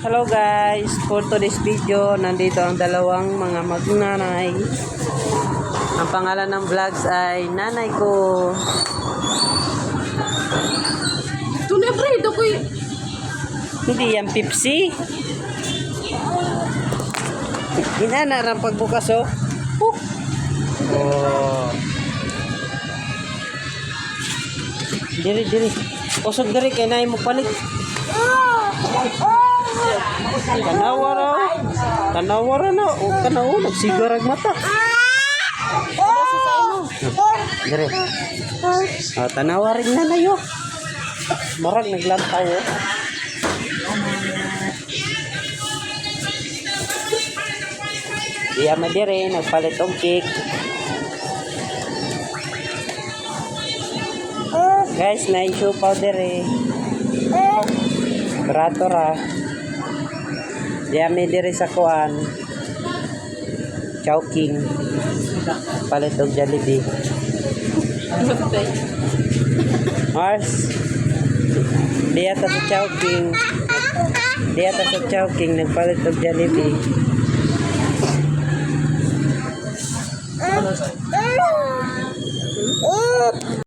Hello guys, for today's video, nandito ang dalawang mga magnanay. Ang pangalan ng vlogs ay nanay ko. Tunay ko Hindi yan Pepsi. Inanarang pagbukas oh. Oh. Diri. Usog diri kay nay mo palit. Tanawara na. O tanaw, nagsigarag mata. Dire. Tanawarin na na yun. Marag naglantaw oh. Diya madire, nagpalit og cake. Guys, na-issue powder eh. Barato ra. Diya may dire sa kuan. Chowking. Palit og Jollibee. Mars. Diya ta sa Chowking. Nagpalit og Jollibee.